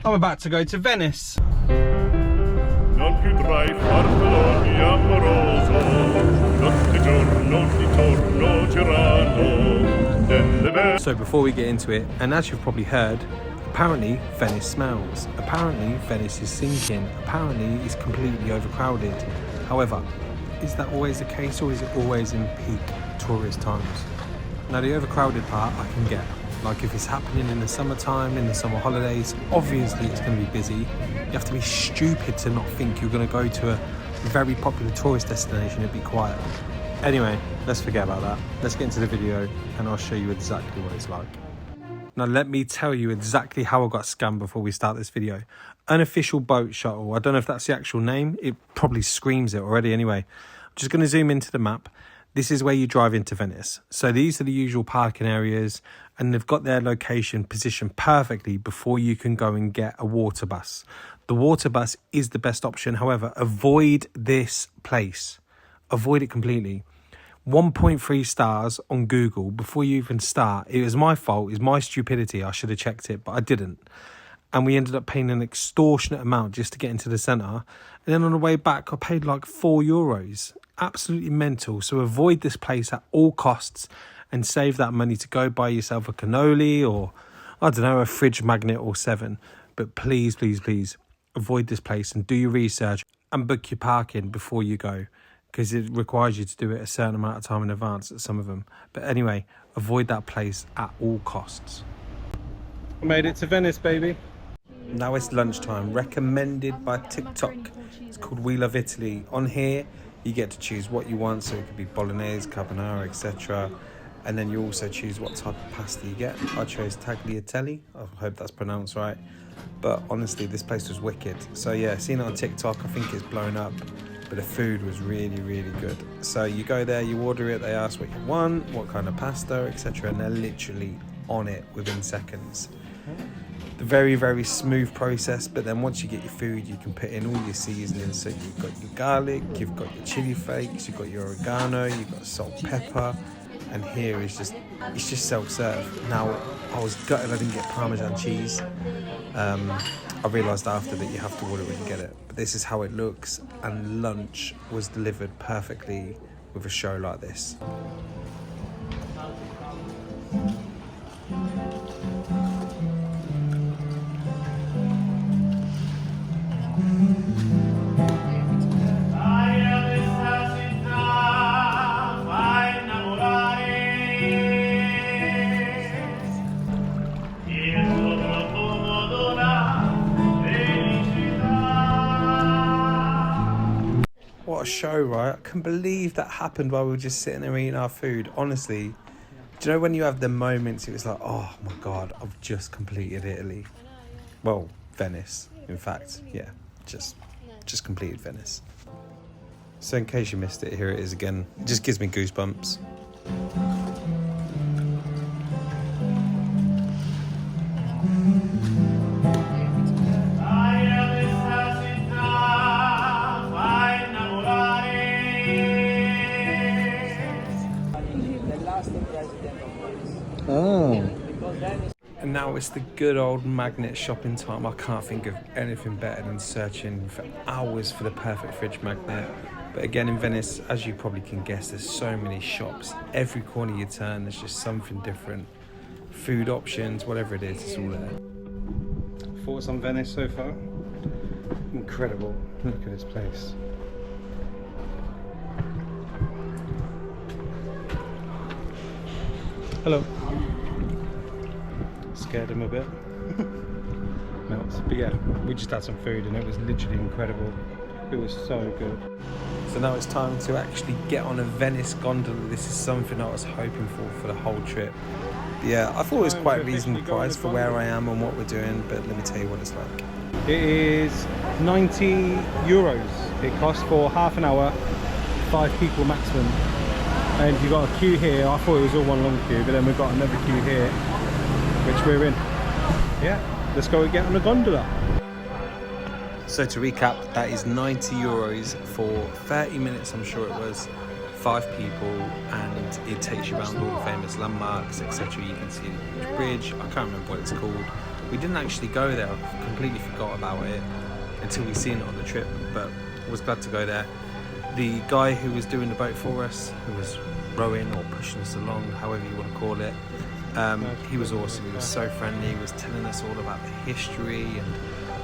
I'm about to go to Venice. Non più tra I farfalloni amoroso, notte giorno di torno tirano delle belle. So before we get into it, and as you've probably heard, apparently Venice smells. Apparently Venice is sinking. Apparently it's completely overcrowded. However, is that always the case, or is it always in peak tourist times? Now the overcrowded part I can get. Like if it's happening in the summertime, in the summer holidays, obviously it's going to be busy. You have to be stupid to not think you're going to go to a very popular tourist destination and be quiet. Anyway, let's forget about that. Let's get into the video and I'll show you exactly what it's like. Now let me tell you exactly how I got scammed before we start this video. Unofficial boat shuttle. I don't know if that's the actual name. It probably screams it already anyway. I'm just going to zoom into the map. This is where you drive into Venice. So these are the usual parking areas and they've got their location positioned perfectly before you can go and get a water bus. The water bus is the best option. However, avoid this place. Avoid it completely. 1.3 stars on Google before you even start. It was my fault. It was my stupidity. I should have checked it, but I didn't. And we ended up paying an extortionate amount just to get into the centre. And then on the way back, I paid like €4. Absolutely mental. So avoid this place at all costs and save that money to go buy yourself a cannoli or, I don't know, a fridge magnet or 7. But please, please, please avoid this place and do your research and book your parking before you go, because it requires you to do it a certain amount of time in advance at some of them. But anyway, avoid that place at all costs. I made it to Venice, baby. Now it's lunchtime, recommended by TikTok. It's called We Love Italy. On here, you get to choose what you want. So it could be bolognese, carbonara, etc. And then you also choose what type of pasta you get. I chose tagliatelle. I hope that's pronounced right. But honestly, this place was wicked. So yeah, seen it on TikTok. I think it's blown up. But the food was really, really good. So you go there, you order it. They ask what you want, what kind of pasta, etc. And they're literally on it within seconds. The very, very smooth process, but then once you get your food, you can put in all your seasonings. So you've got your garlic, you've got your chili flakes, you've got your oregano, you've got salt, pepper, and here is just, it's just self-serve. Now, I was gutted I didn't get Parmesan cheese. I realised after that you have to order it when you get it. But this is how it looks, and lunch was delivered perfectly with a show like this. What a show, right? I couldn't believe that happened while we were just sitting there eating our food. Honestly, do you know when you have the moments, it was like, oh my God, I've just completed Italy. Well, Venice, in fact. Yeah, just completed Venice. So in case you missed it, here it is again. It just gives me goosebumps. Oh. And now it's the good old magnet shopping time. I can't think of anything better than searching for hours for the perfect fridge magnet. But again, in Venice, as you probably can guess, there's so many shops. Every corner you turn, there's just something different. Food options, whatever it is, it's all there. Thoughts on Venice so far? Incredible. Look at this place. Hello. Scared him a bit. Melts. But yeah, we just had some food and it was literally incredible. It was so good. So now it's time to actually get on a Venice gondola. This is something I was hoping for the whole trip. But yeah, I thought it was quite reasonable price for where I am and what we're doing, but let me tell you what it's like. It is €90. It costs for half an hour, 5 people maximum. And you've got a queue here. I thought it was all one long queue, but then we've got another queue here, which we're in. Yeah, let's go and get on a gondola. So to recap, that is €90 for 30 minutes, I'm sure it was, 5 people, and it takes you around all the famous landmarks, etc. You can see the bridge, I can't remember what it's called, We didn't actually go there, I completely forgot about it until we seen it on the trip, but I was glad to go there. The guy who was doing the boat for us, who was rowing or pushing us along, however you want to call it, he was awesome. He was so friendly. He was telling us all about the history and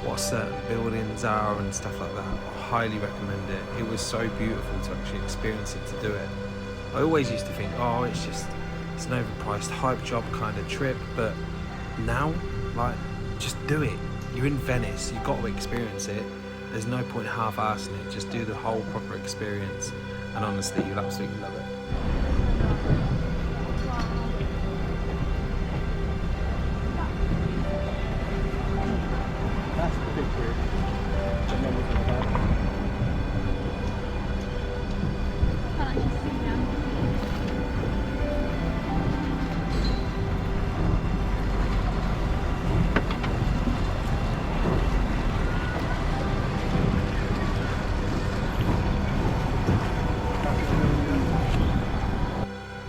what certain buildings are and stuff like that. I highly recommend it. It was so beautiful to actually experience it, to do it. I always used to think, oh, it's an overpriced hype job kind of trip, but now, like, just do it. You're in Venice, you've got to experience it. There's no point half-assing it. Just do the whole proper experience, and honestly, you'll absolutely love it. That's the big bridge.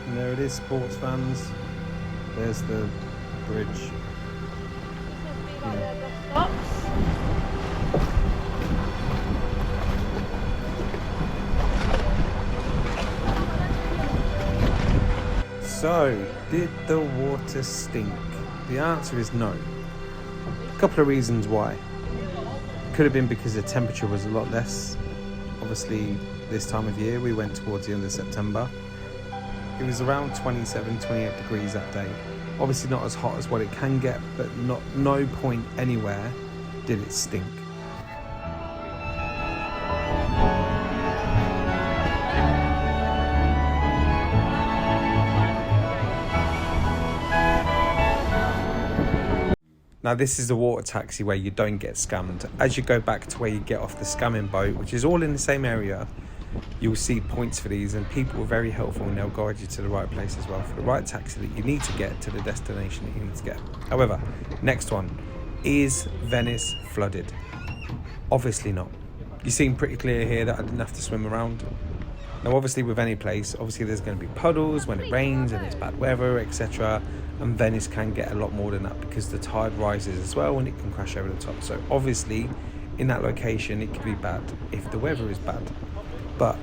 And there it is, sports fans. There's the bridge. So, did the water stink? The answer is no. A couple of reasons why. Could have been because the temperature was a lot less. Obviously, this time of year, we went towards the end of September. It was around 27, 28 degrees that day. Obviously not as hot as what it can get, but no point anywhere did it stink. Now this is the water taxi where you don't get scammed. As you go back to where you get off the scamming boat, which is all in the same area, you'll see points for these, and people are very helpful and they'll guide you to the right place as well for the right taxi that you need to get to the destination that you need to get. However, next one, is Venice flooded? Obviously not. You seem pretty clear here that I didn't have to swim around. Now obviously with any place, obviously there's going to be puddles when it rains and it's bad weather, etc. And Venice can get a lot more than that because the tide rises as well and it can crash over the top. So obviously in that location it could be bad if the weather is bad. But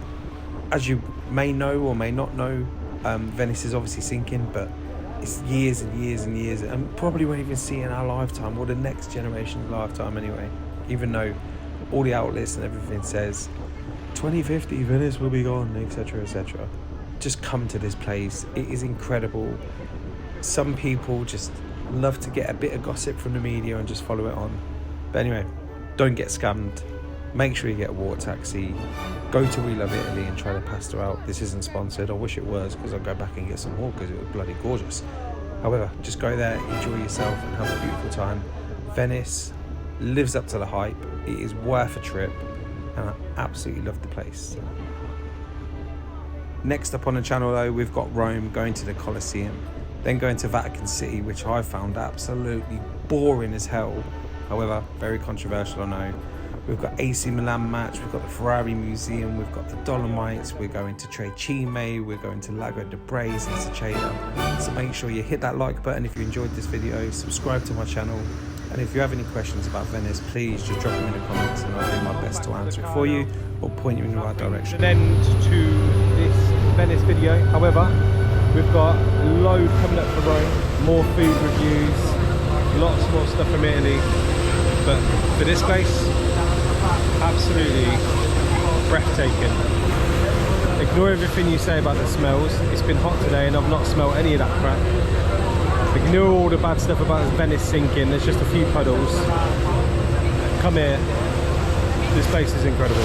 as you may know or may not know, Venice is obviously sinking, but it's years and years and years, and probably won't even see in our lifetime or the next generation's lifetime anyway, even though all the outlets and everything says 2050 Venice will be gone, etc, etc. Just come to this place. It is incredible. Some people just love to get a bit of gossip from the media and just follow it on, but anyway, don't get scammed. Make sure you get a water taxi. Go to We Love Italy and try the pasta out. This isn't sponsored. I wish it was, because I'll go back and get some more because it was bloody gorgeous. However, just go there, enjoy yourself and have a beautiful time. Venice lives up to the hype. It is worth a trip and I absolutely love the place. Next up on the channel though, we've got Rome, going to the Colosseum, then going to Vatican City, which I found absolutely boring as hell. However, very controversial, I know. We've got AC Milan match, we've got the Ferrari Museum, we've got the Dolomites, we're going to Tre Cime, we're going to Lago di Braise and Seceda. So make sure you hit that like button if you enjoyed this video, subscribe to my channel, and if you have any questions about Venice, please just drop them in the comments and I'll do my best to answer it for you or point you in the right direction. An end to this Venice video. However, we've got a load coming up for Rome, more food reviews, lots more stuff from Italy, but for this place, absolutely breathtaking. Ignore everything you say about the smells. It's been hot today and I've not smelled any of that crap. Ignore all the bad stuff about Venice sinking. There's just a few puddles. Come here. This place is incredible.